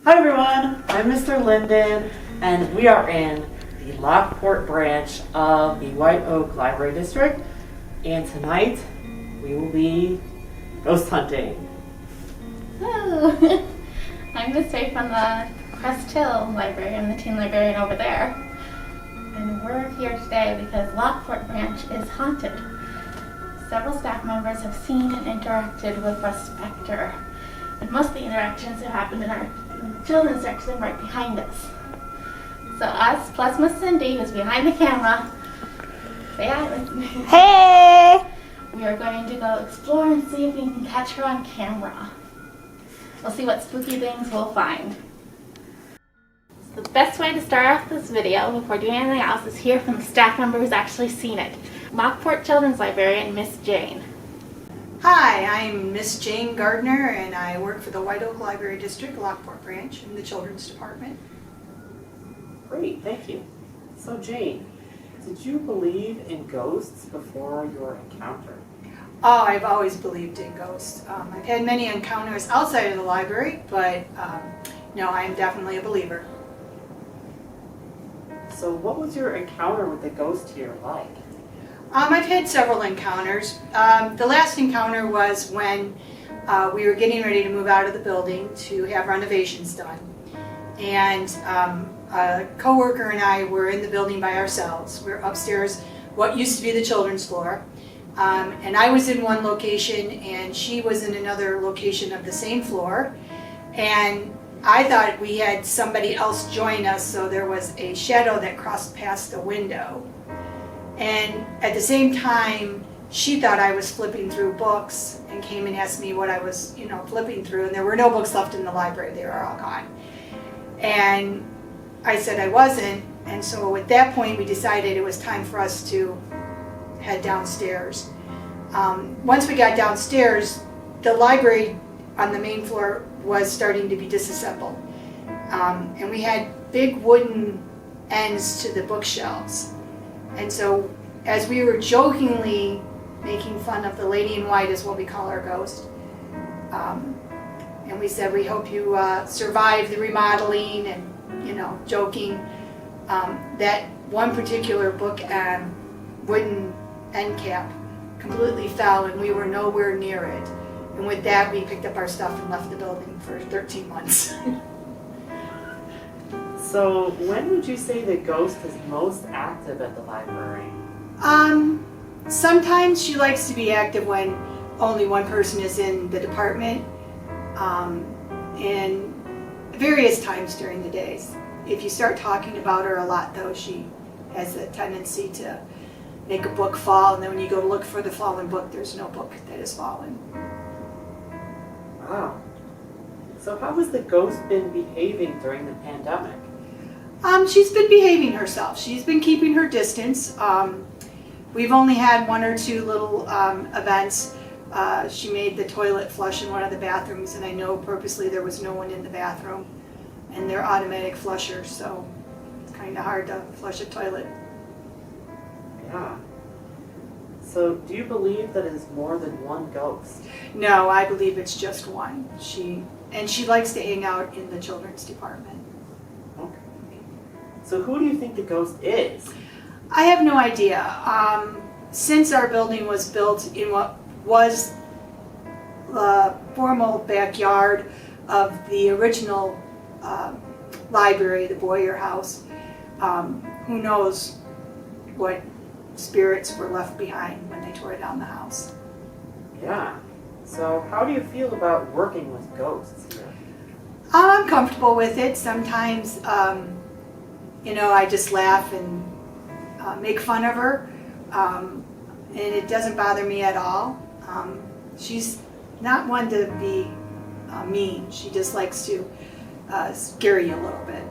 Hi everyone, I'm Mr. Linden, and we are in the Lockport branch of the White Oak Library District, and tonight we will be ghost hunting. Hello, I'm Miss Faye from the Crest Hill Library. I'm the Teen Librarian over there. And we're here today because Lockport Branch is haunted. Several staff members have seen and interacted with a specter. And most of the interactions have happened in our children's section right behind us. So us plus Miss Cindy, who's behind the camera, say hi. Hey! We are going to go explore and see if we can catch her on camera. We'll see what spooky things we'll find. So the best way to start off this video before doing anything else is hear from the staff member who's actually seen it. Lockport Children's Librarian, Miss Jane. Hi, I'm Miss Jane Gardner and I work for the White Oak Library District, Lockport Branch, in the Children's Department. Great, thank you. So Jane, did you believe in ghosts before your encounter? Oh, I've always believed in ghosts. I've had many encounters outside of the library, but no, I am definitely a believer. So what was your encounter with the ghost here like? I've had several encounters. The last encounter was when we were getting ready to move out of the building to have renovations done. And a coworker and I were in the building by ourselves. We're upstairs, what used to be the children's floor. And I was in one location and she was in another location of the same floor. And I thought we had somebody else join us, so there was a shadow that crossed past the window. And at the same time, she thought I was flipping through books and came and asked me what I was, flipping through. And there were no books left in the library. They were all gone. And I said I wasn't. And so at that point, we decided it was time for us to head downstairs. Once we got downstairs, the library on the main floor was starting to be disassembled. And we had big wooden ends to the bookshelves. And so as we were jokingly making fun of the lady in white, is what we call our ghost, and we said, we hope you survive the remodeling, and joking, that one particular book wooden end cap completely fell and we were nowhere near it. And with that, we picked up our stuff and left the building for 13 months. So when would you say the ghost is most active at the library? Sometimes she likes to be active when only one person is in the department, and various times during the days. If you start talking about her a lot, though, she has a tendency to make a book fall, and then when you go to look for the fallen book, there's no book that has fallen. Wow. So how has the ghost been behaving during the pandemic? She's been behaving herself. She's been keeping her distance. We've only had one or two little events. She made the toilet flush in one of the bathrooms, and I know purposely there was no one in the bathroom. And they're automatic flushers, so it's kind of hard to flush a toilet. Yeah. So do you believe that it is more than one ghost? No, I believe it's just one. She likes to hang out in the children's department. Okay. So who do you think the ghost is? I have no idea. Since our building was built in what was the formal backyard of the original library, the Boyer House, who knows what spirits were left behind when they tore down the house. Yeah. So how do you feel about working with ghosts here? I'm comfortable with it. Sometimes, I just laugh and make fun of her, and it doesn't bother me at all. She's not one to be mean. She just likes to scare you a little bit.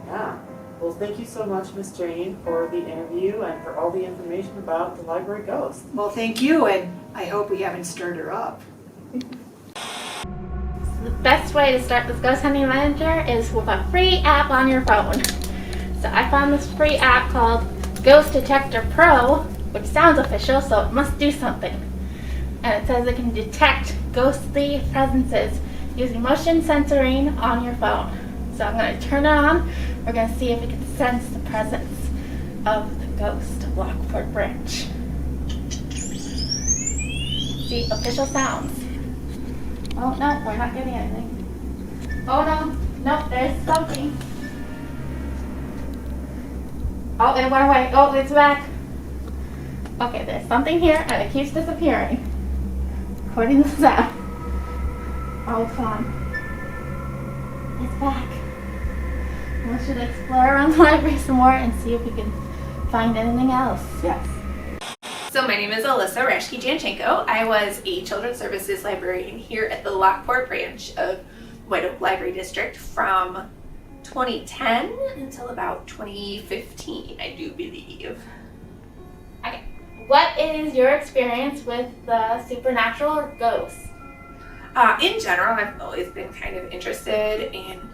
Yeah. Well, thank you so much, Miss Jane, for the interview and for all the information about the library ghost. Well, thank you, and I hope we haven't stirred her up. So the best way to start this ghost hunting adventure is with a free app on your phone. So I found this free app called Ghost Detector Pro, which sounds official, so it must do something. And it says it can detect ghostly presences using motion censoring on your phone. So I'm going to turn it on. We're going to see if we can sense the presence of the ghost of Lockport Branch. See, official sounds. Oh no, we're not getting anything. Oh no, nope, there's something. Oh, it went away. Oh, it's back. Okay, there's something here and it keeps disappearing. According to the sound. Oh, it's gone. It's back. We should explore around the library some more and see if we can find anything else. Yes. So my name is Alyssa Rashke-Janchenko. I was a Children's Services Librarian here at the Lockport Branch of White Oak Library District from 2010 until about 2015, I do believe. Okay. What is your experience with the supernatural or ghosts? In general, I've always been kind of interested in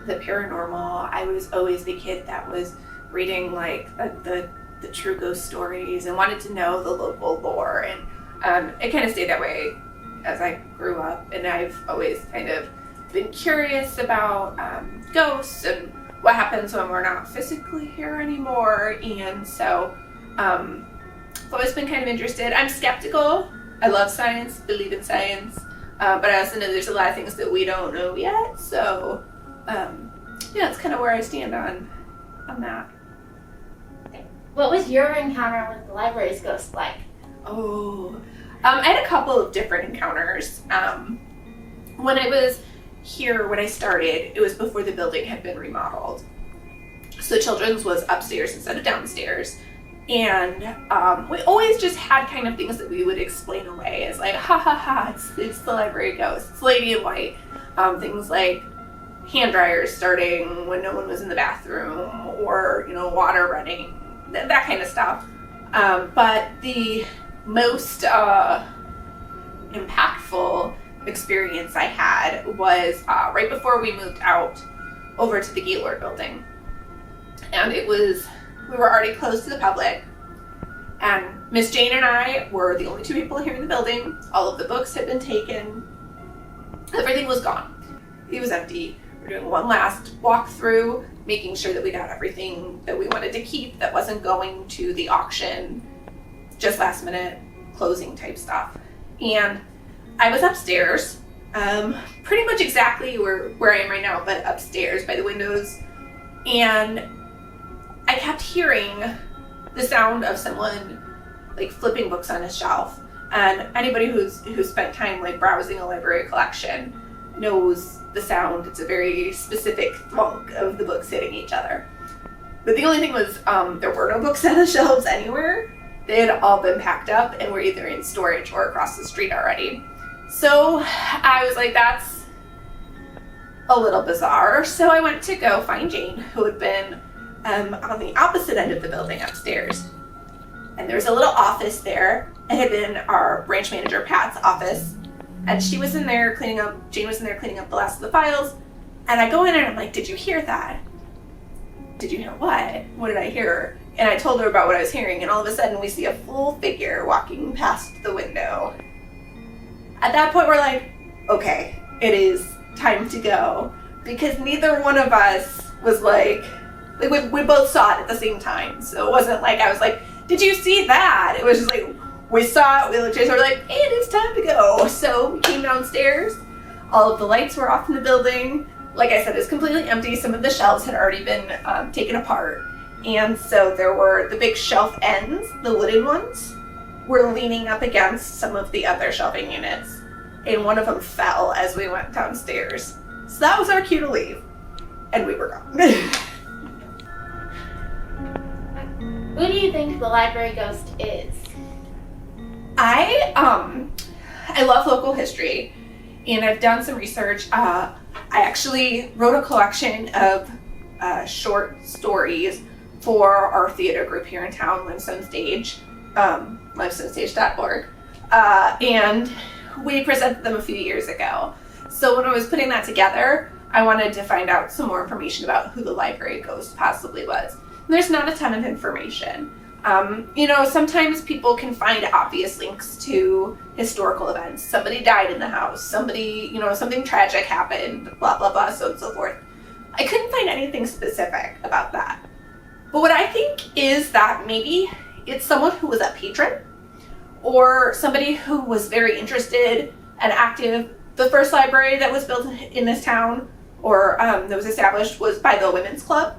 the paranormal. I was always the kid that was reading like the true ghost stories and wanted to know the local lore, and it kind of stayed that way as I grew up, and I've always kind of been curious about ghosts and what happens when we're not physically here anymore, and so I've always been kind of interested. I'm skeptical. I love science, believe in science, but I also know there's a lot of things that we don't know yet, so yeah, that's kind of where I stand on that. What was your encounter with the library's ghost like? Oh, I had a couple of different encounters. When I was here, when I started, it was before the building had been remodeled. So Children's was upstairs instead of downstairs. And we always just had kind of things that we would explain away as like, ha ha ha, it's the library ghost, it's Lady in White. Things like hand dryers starting when no one was in the bathroom, or, you know, water running, that kind of stuff. But the most impactful experience I had was right before we moved out over to the Gaylord building. And we were already closed to the public, and Miss Jane and I were the only two people here in the building. All of the books had been taken. Everything was gone. It was empty. We're doing one last walk through, making sure that we got everything that we wanted to keep that wasn't going to the auction, just last minute closing type stuff. And I was upstairs, pretty much exactly where I am right now, but upstairs by the windows, and I kept hearing the sound of someone like flipping books on a shelf. And anybody who's spent time like browsing a library collection knows the sound. It's a very specific thunk of the books hitting each other. But the only thing was there were no books on the shelves anywhere. They had all been packed up and were either in storage or across the street already. So I was like, that's a little bizarre. So I went to go find Jane, who had been on the opposite end of the building upstairs. And there was a little office there. It had been our branch manager, Pat's office. And she was in there cleaning up, Jane was in there cleaning up the last of the files. And I go in and I'm like, did you hear that? Did you hear what? What did I hear? And I told her about what I was hearing, and all of a sudden we see a full figure walking past the window. At that point we're like, okay, it is time to go. Because neither one of us was like we both saw it at the same time. So it wasn't like I was like, did you see that? It was just like, we saw it, we looked at each other, like, and it's time to go. So we came downstairs, all of the lights were off in the building. Like I said, it was completely empty. Some of the shelves had already been taken apart. And so there were the big shelf ends, the wooden ones, were leaning up against some of the other shelving units. And one of them fell as we went downstairs. So that was our cue to leave. And we were gone. Who do you think the library ghost is? I love local history, and I've done some research. I actually wrote a collection of short stories for our theater group here in town, Limestone Stage, limestonestage.org, and we presented them a few years ago. So when I was putting that together, I wanted to find out some more information about who the library ghost possibly was. And there's not a ton of information. Sometimes people can find obvious links to historical events. Somebody died in the house. Somebody, something tragic happened, blah, blah, blah, so on and so forth. I couldn't find anything specific about that. But what I think is that maybe it's someone who was a patron or somebody who was very interested and active. The first library that was built in this town or that was established was by the Women's Club.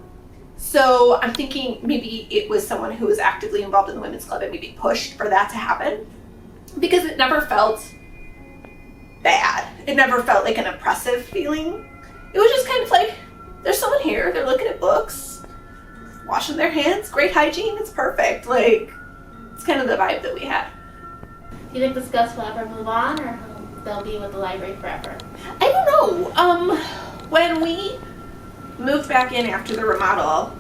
So I'm thinking maybe it was someone who was actively involved in the Women's Club and maybe pushed for that to happen, because it never felt bad. It never felt like an oppressive feeling. It was just kind of like, there's someone here, they're looking at books, washing their hands, great hygiene, it's perfect. Like, it's kind of the vibe that we had. Do you think this ghost will ever move on, or they'll be with the library forever? I don't know. When we moved back in after the remodel,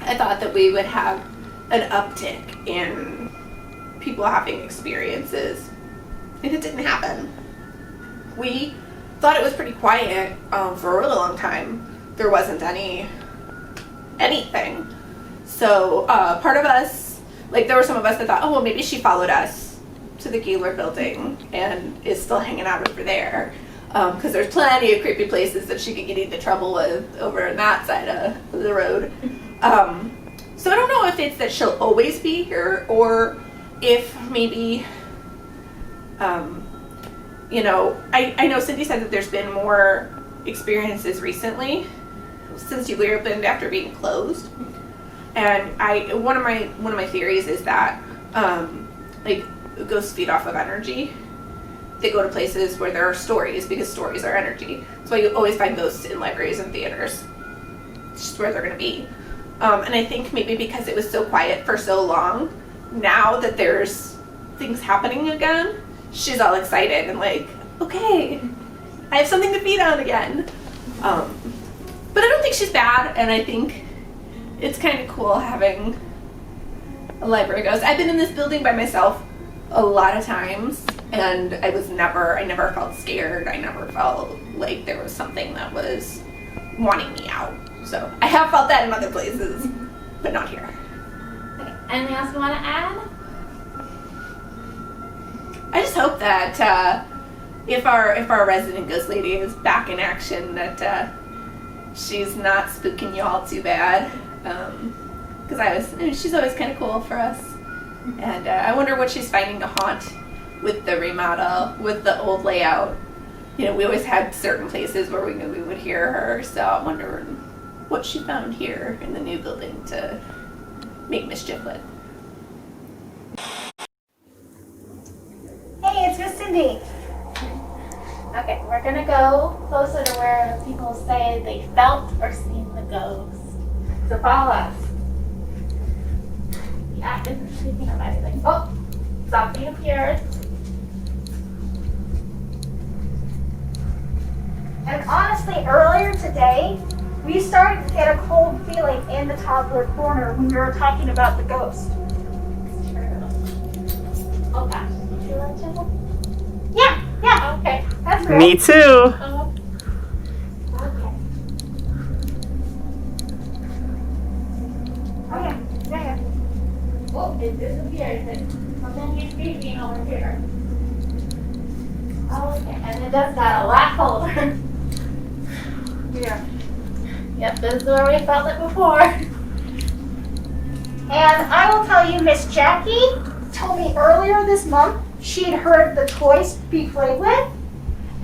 I thought that we would have an uptick in people having experiences, and it didn't happen. We thought it was pretty quiet for a really long time. There wasn't anything. So part of us, like there were some of us that thought, oh, well, maybe she followed us to the Gaylord building and is still hanging out over there. Because there's plenty of creepy places that she could get into trouble with over on that side of the road. So I don't know if it's that she'll always be here, or if maybe, I know Cindy said that there's been more experiences recently since you reopened after being closed. And one of my theories is that ghosts feed off of energy. They go to places where there are stories, because stories are energy. That's why you always find ghosts in libraries and theaters. It's just where they're going to be. And I think maybe because it was so quiet for so long, now that there's things happening again, she's all excited and like, okay, I have something to feed on again. But I don't think she's bad, and I think it's kind of cool having a library ghost. I've been in this building by myself a lot of times, and I never felt scared. I never felt like there was something that was wanting me out. So I have felt that in other places, but not here. Okay. Anything else you want to add? I just hope that if our resident ghost lady is back in action, that she's not spooking you all too bad. Because she's always kind of cool for us. And I wonder what she's finding to haunt with the remodel, with the old layout. We always had certain places where we knew we would hear her, so I'm wondering what she found here in the new building to make mischief with. Hey, it's Miss Cindy. Okay, we're gonna go closer to where people say they felt or seen the ghost. So follow us. Yeah, I didn't see anything of anything. Oh, something appeared. And honestly, earlier today, we started to get a cold feeling in the toddler corner when we were talking about the ghost. Oh gosh, did you like to? Yeah, Okay. that's real. Me too. Oh, Okay. Oh yeah. oh, it disappeared. Something is creeping over here. Oh, okay, and it does got a lot colder. Yeah. Yep, this is where we felt it before. And I will tell you, Miss Jackie told me earlier this month she'd heard the toys be played with,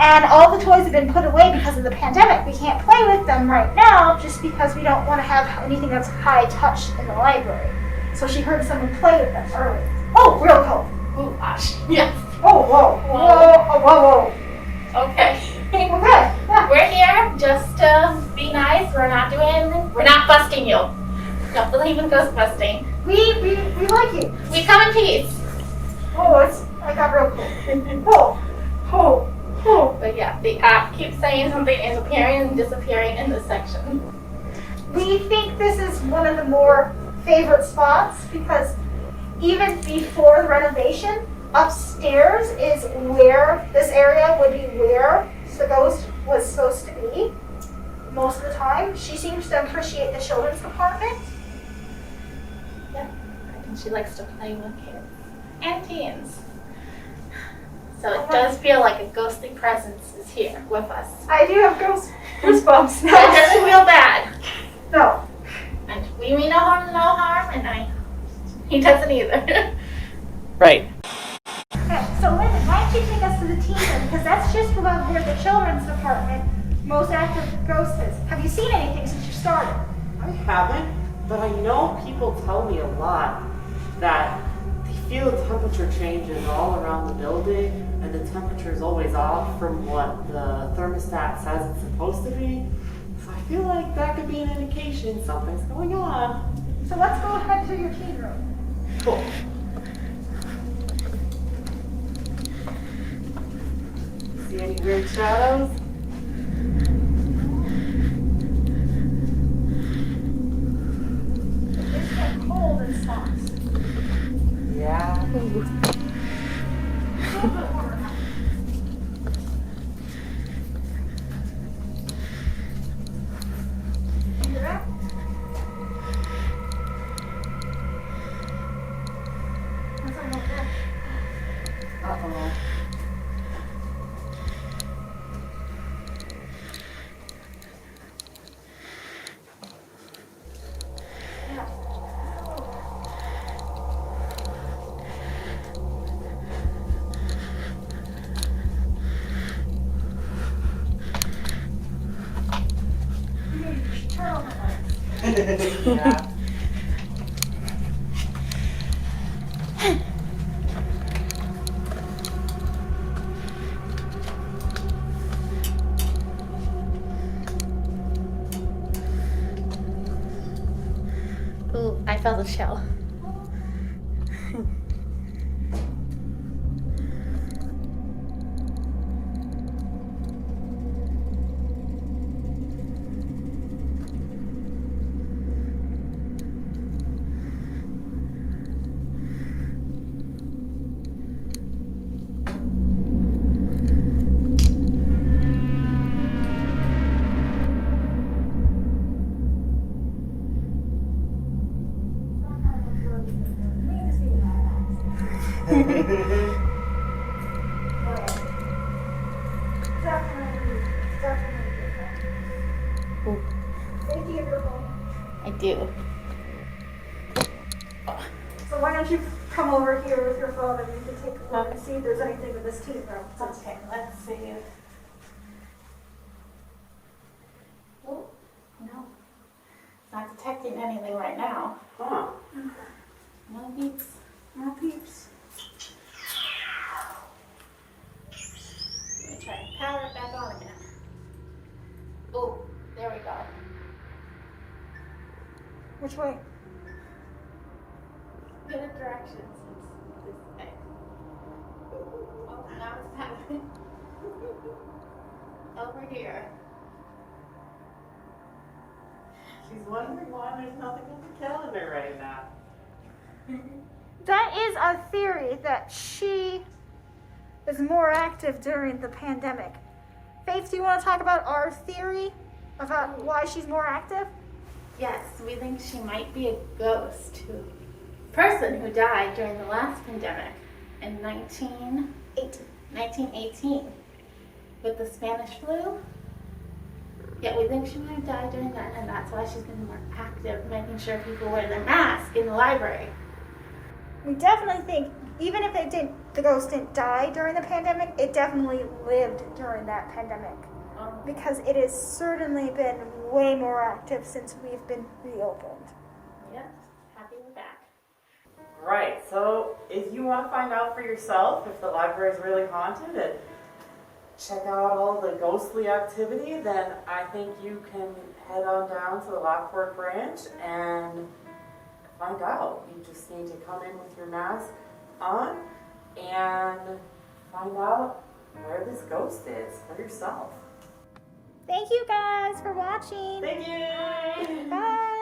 and all the toys have been put away because of the pandemic. We can't play with them right now just because we don't want to have anything that's high touch in the library. So she heard someone play with them earlier. Oh, real cold. Oh gosh. Yes. Oh, whoa. Okay. Okay, we're good. Yeah. We're here just to be nice. We're not busting you. Don't believe in ghost busting. We like you. We come in peace. I got real cool. But yeah, the app keeps saying something is appearing and disappearing in this section. We think this is one of the more favorite spots because even before the renovation, upstairs is where this area would be where the ghost was supposed to be most of the time. She seems to appreciate the children's department. Yeah. and she likes to play with kids and teens. So it does feel like a ghostly presence is here with us. I do have goosebumps. But it doesn't feel bad. No. And we mean no harm, and he doesn't either. Right. Okay, so Lyndon, why don't you take us to the teen room? Because that's just about where the children's department most active ghost is. Have you seen anything since you started? I haven't, but I know people tell me a lot that they feel the temperature changes all around the building, and the temperature is always off from what the thermostat says it's supposed to be. So I feel like that could be an indication something's going on. So let's go ahead to your teen room. Cool. See any weird shadows? It's getting cold in spots. Yeah. A little bit warmer now. You hear that? That's a little bit. Uh-oh. You need to turn on the lights. Yeah. Ooh, I felt a chill. Safety of your home. I do. So why don't you come over here with your phone and you can take a look and see if there's anything in this teen room. Okay, let's see. Oh, no. It's not detecting anything right now. Huh. No beeps. No peeps. Let me try and power it back on again. Oh, there we go. Which way? Get a directions. It's this way. Oh, now it's happening. Over here. She's wondering why there's nothing on the calendar right now. That is a theory that she is more active during the pandemic. Faith, do you want to talk about our theory about why she's more active? Yes, we think she might be a ghost person who died during the last pandemic in 1918 with the Spanish flu. Yeah, we think she might have died during that, and that's why she's been more active, making sure people wear their mask in the library. We definitely think, even if the ghost didn't die during the pandemic, it definitely lived during that pandemic. Because it has certainly been way more active since we've been reopened. Yeah, happy with that. Right, so if you want to find out for yourself if the library is really haunted and check out all the ghostly activity, then I think you can head on down to the Lockport Branch and find out. You just need to come in with your mask on and find out where this ghost is for yourself. Thank you guys for watching. Thank you! Bye.